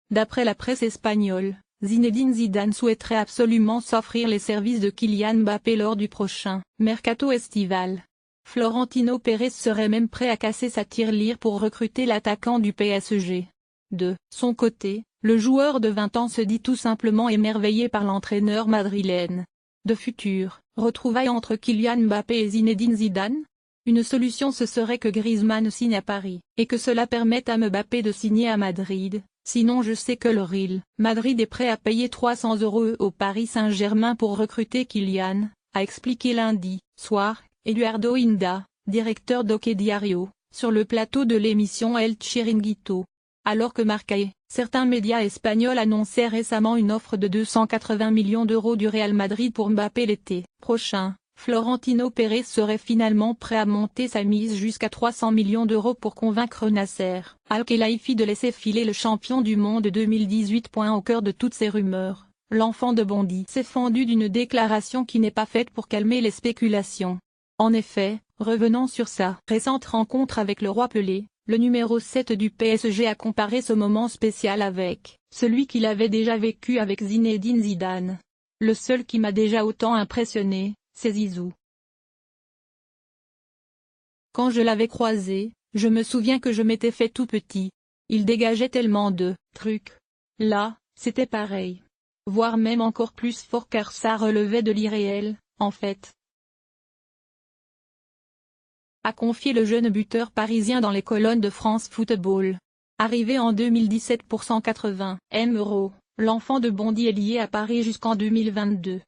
D'après la presse espagnole, Zinedine Zidane souhaiterait absolument s'offrir les services de Kylian Mbappé lors du prochain mercato estival. Florentino Pérez serait même prêt à casser sa tirelire pour recruter l'attaquant du PSG. De son côté, le joueur de 20 ans se dit tout simplement émerveillé par l'entraîneur madrilène. De futures retrouvailles entre Kylian Mbappé et Zinedine Zidane? Une solution ce serait que Griezmann signe à Paris, et que cela permette à Mbappé de signer à Madrid, sinon je sais que le Real Madrid est prêt à payer 300 € au Paris Saint-Germain pour recruter Kylian, a expliqué lundi soir Eduardo Inda, directeur d'Ok Diario, sur le plateau de l'émission El Chiringuito. Alors que Marca et certains médias espagnols annonçaient récemment une offre de 280 millions d'euros du Real Madrid pour Mbappé l'été prochain, Florentino Pérez serait finalement prêt à monter sa mise jusqu'à 300 millions d'euros pour convaincre Nasser Al-Khelaifi de laisser filer le champion du monde 2018. Au cœur de toutes ces rumeurs, l'enfant de Bondy s'est fendu d'une déclaration qui n'est pas faite pour calmer les spéculations. En effet, revenant sur sa récente rencontre avec le roi Pelé, le numéro 7 du PSG a comparé ce moment spécial avec celui qu'il avait déjà vécu avec Zinedine Zidane. Le seul qui m'a déjà autant impressionné, c'est Zizou. Quand je l'avais croisé, je me souviens que je m'étais fait tout petit. Il dégageait tellement de trucs. Là, c'était pareil. Voire même encore plus fort car ça relevait de l'irréel, en fait. A confié le jeune buteur parisien dans les colonnes de France Football. Arrivé en 2017 pour 180 €, l'enfant de Bondy est lié à Paris jusqu'en 2022.